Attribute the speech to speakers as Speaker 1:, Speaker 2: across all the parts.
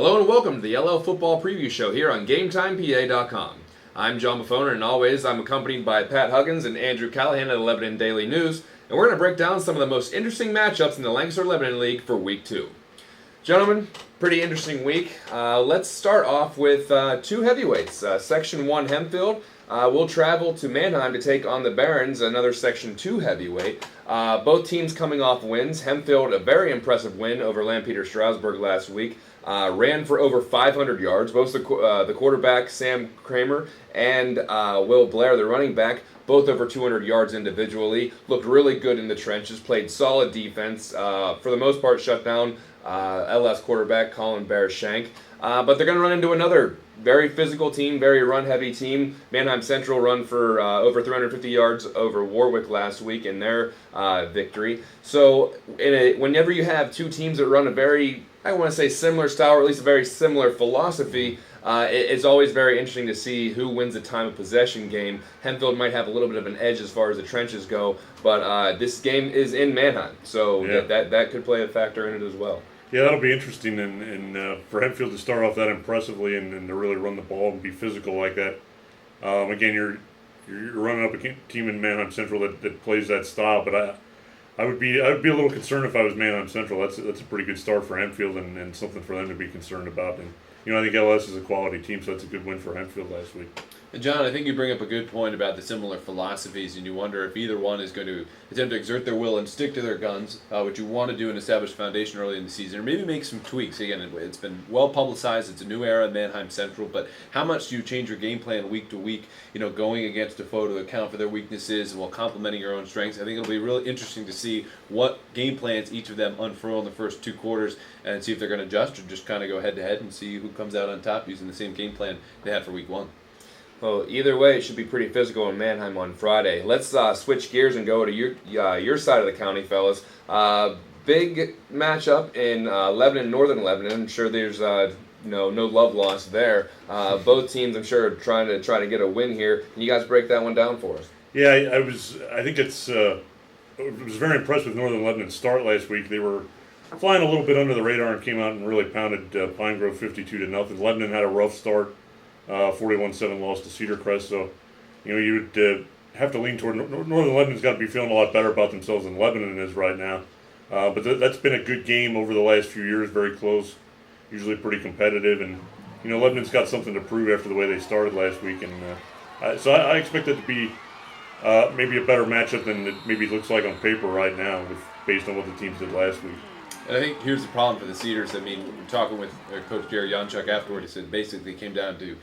Speaker 1: Hello and welcome to the LL Football Preview Show here on GameTimePA.com. I'm John Buffone, and always I'm accompanied by Pat Huggins and Andrew Callahan of the Lebanon Daily News, and we're going to break down some of the most interesting matchups in the Lancaster-Lebanon League for Week 2. Gentlemen, pretty interesting week. Let's start off with two heavyweights. Section 1 Hempfield will travel to Manheim to take on the Barons, another Section 2 heavyweight. Both teams coming off wins. Hempfield, a very impressive win over LampeterStrasburg last week. Ran for over 500 yards. Both the quarterback, Sam Kramer, and Will Blair, the running back, both over 200 yards individually. Looked really good in the trenches, played solid defense. For the most part, shut down LS quarterback Colin Bear-Shank. But they're going to run into another very physical team, very run-heavy team. Manheim Central run for over 350 yards over Warwick last week in their victory. So whenever you have two teams that run a very, I want to say similar style, or at least a very similar philosophy, it's always very interesting to see who wins the time of possession game. Hempfield might have a little bit of an edge as far as the trenches go, but this game is in Manheim, so that could play a factor in it as well.
Speaker 2: Yeah, that'll be interesting, and for Hempfield to start off that impressively and to really run the ball and be physical like that. Again, you're running up a team in Manheim Central that plays that style, but I would be a little concerned if I was Manheim Central. That's a pretty good start for Hempfield and something for them to be concerned about. And I think LS is a quality team, so that's a good win for Hempfield last week.
Speaker 3: And John, I think you bring up a good point about the similar philosophies, and you wonder if either one is going to attempt to exert their will and stick to their guns, which you want to do and establish a foundation early in the season, or maybe make some tweaks. Again, it's been well publicized. It's a new era in Manheim Central, but how much do you change your game plan week to week, going against Buffone to account for their weaknesses while complementing your own strengths? I think it'll be really interesting to see what game plans each of them unfurl in the first two quarters and see if they're going to adjust or just kind of go head-to-head and see who comes out on top using the same game plan they had for week 1.
Speaker 1: Well, either way, it should be pretty physical in Manheim on Friday. Let's switch gears and go to your side of the county, fellas. Big matchup in Lebanon, Northern Lebanon. I'm sure there's no love lost there. Both teams, I'm sure, are trying to get a win here. Can you guys break that one down for us?
Speaker 2: Yeah, I think it was very impressed with Northern Lebanon's start last week. They were flying a little bit under the radar and came out and really pounded Pine Grove 52-0. Lebanon had a rough start. 41-7 loss to Cedar Crest, so you would have to lean toward Northern Lebanon's got to be feeling a lot better about themselves than Lebanon is right now. But that's been a good game over the last few years, very close, usually pretty competitive, and Lebanon's got something to prove after the way they started last week, and so I expect it to be maybe a better matchup than it maybe looks like on paper right now, based on what the teams did last week.
Speaker 3: And I think here's the problem for the Cedars. I mean, talking with Coach Jerry Janchuk afterward, he said basically it came down to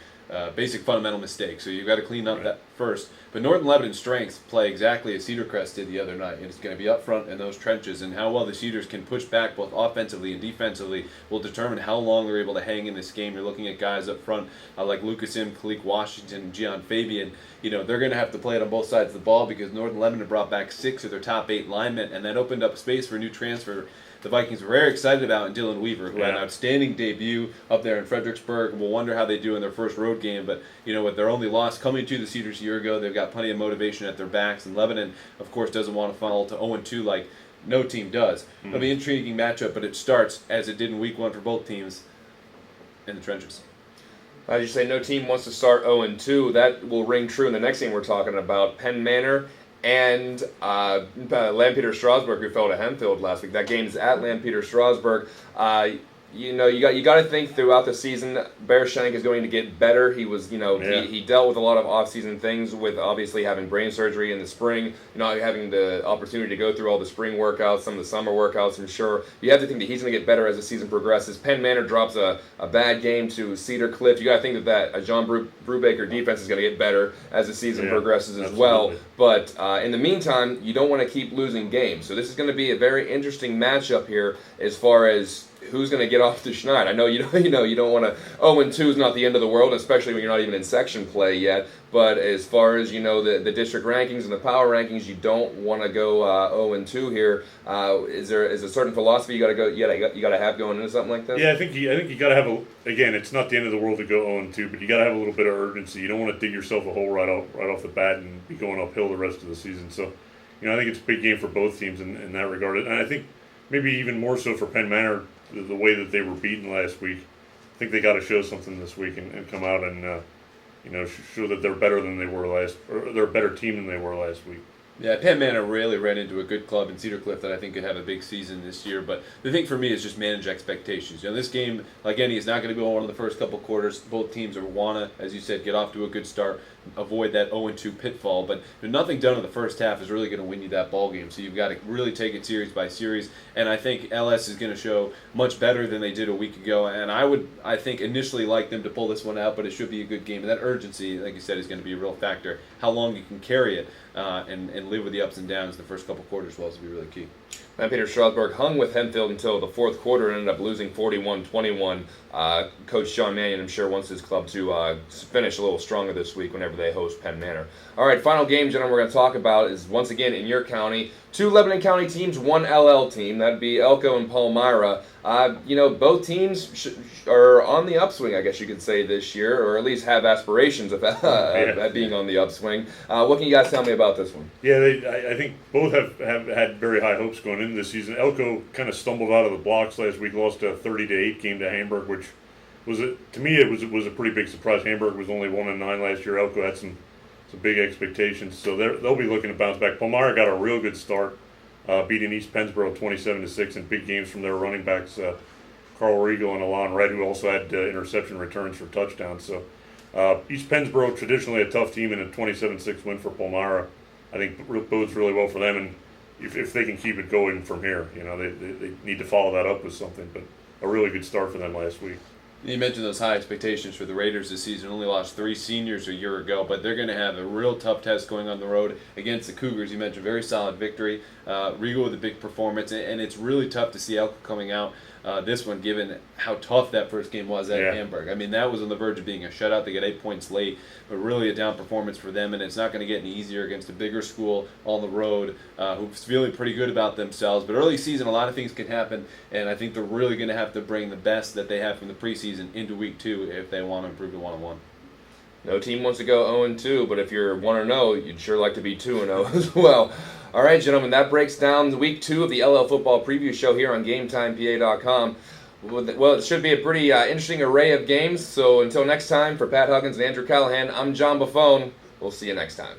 Speaker 3: basic fundamental mistakes. So you've got to clean up that first. But Northern Lebanon's strengths play exactly as Cedar Crest did the other night. And it's going to be up front in those trenches. And how well the Cedars can push back both offensively and defensively will determine how long they're able to hang in this game. You're looking at guys up front like Lucas M., Creak, Washington, Gian Fabian. They're going to have to play it on both sides of the ball because Northern Lebanon brought back 6 of their top 8 linemen. And that opened up space for a new transfer the Vikings were very excited about, and Dylan Weaver, who had an outstanding debut up there in Fredericksburg. We'll wonder how they do in their first road game, but with their only loss coming to the Cedars a year ago, they've got plenty of motivation at their backs, and Lebanon, of course, doesn't want to fall to 0-2 like no team does. It'll be an intriguing matchup, but it starts, as it did in week 1 for both teams, in the trenches.
Speaker 1: As you say, no team wants to start 0-2. That will ring true in the next game we're talking about, Penn Manor and LampeterStrasburg, who fell to Hempfield last week. That game is at LampeterStrasburg. You got to think throughout the season, Bear-Shank is going to get better. He was, he dealt with a lot of off-season things with obviously having brain surgery in the spring, having the opportunity to go through all the spring workouts, some of the summer workouts. I'm sure you have to think that he's going to get better as the season progresses. Penn Manor drops a bad game to Cedar Cliff. You got to think that John Brubaker defense is going to get better as the season progresses as well. But in the meantime, you don't want to keep losing games. So this is going to be a very interesting matchup here as far as who's going to get off the schneid. I know you don't want to. 0-2 is not the end of the world, especially when you're not even in section play yet. But as far as the district rankings and the power rankings, you don't want to go 0-2 here. Is there a certain philosophy you got to go? You got to have going into something like this?
Speaker 2: Yeah, I think you got to have again. It's not the end of the world to go 0-2, but you got to have a little bit of urgency. You don't want to dig yourself a hole right off the bat and be going uphill the rest of the season. So, I think it's a big game for both teams in that regard, and I think maybe even more so for Penn Manor, the way that they were beaten last week. I think they got to show something this week and come out and show that they're better than they were or they're a better team than they were last week.
Speaker 3: Yeah, Penn Manor really ran into a good club in Cedar Cliff that I think could have a big season this year. But the thing for me is just manage expectations. This game, like any, is not going to be one of the first couple quarters. Both teams want to, as you said, get off to a good start, avoid that 0-2 pitfall. But nothing done in the first half is really going to win you that ball game. So you've got to really take it series by series. And I think LS is going to show much better than they did a week ago. And I think, initially like them to pull this one out, but it should be a good game. And that urgency, like you said, is going to be a real factor. How long you can carry it and live with the ups and downs the first couple quarters will be really key.
Speaker 1: Lampeter-Strasburg hung with Hempfield until the fourth quarter and ended up losing 41-21. Coach John Mannion, I'm sure, wants his club to finish a little stronger this week whenever they host Penn Manor. All right, final game, gentlemen, we're going to talk about is, once again, in your county. 2 Lebanon County teams, 1 LL team. That'd be Elko and Palmyra. Both teams are on the upswing, I guess you could say, this year, or at least have aspirations of being on the upswing. What can you guys tell me about this one?
Speaker 2: Yeah, I think both have had very high hopes going into the season. Elko kind of stumbled out of the blocks last week, lost a 30-8 game to Hamburg, which to me it was a pretty big surprise. Hamburg was only 1-9 last year. Elko had some big expectations, so they'll be looking to bounce back. Palmyra got a real good start, beating East Pennsboro 27-6 in big games from their running backs, Carl Riegel and Alon Red, who also had interception returns for touchdowns. So East Pennsboro, traditionally a tough team, and a 27-6 win for Palmyra, I think bodes really well for them. And if they can keep it going from here, they need to follow that up with something. But a really good start for them last week.
Speaker 3: You mentioned those high expectations for the Raiders this season. Only lost 3 seniors a year ago, but they're going to have a real tough test going on the road against the Cougars. You mentioned very solid victory. Riegel with a big performance, and it's really tough to see Elko coming out this one, given how tough that first game was at Hamburg. I mean, that was on the verge of being a shutout. They got 8 points late, but really a down performance for them, and it's not going to get any easier against a bigger school on the road who's feeling pretty good about themselves. But early season, a lot of things can happen, and I think they're really going to have to bring the best that they have from the preseason into week 2 if they want to improve to 1-1.
Speaker 1: No team wants to go 0-2, but if you're 1-0, you'd sure like to be 2-0 as well. All right, gentlemen, that breaks down week 2 of the LL Football Preview Show here on GameTimePA.com. Well, it should be a pretty interesting array of games. So until next time, for Pat Huggins and Andrew Callahan, I'm John Buffone. We'll see you next time.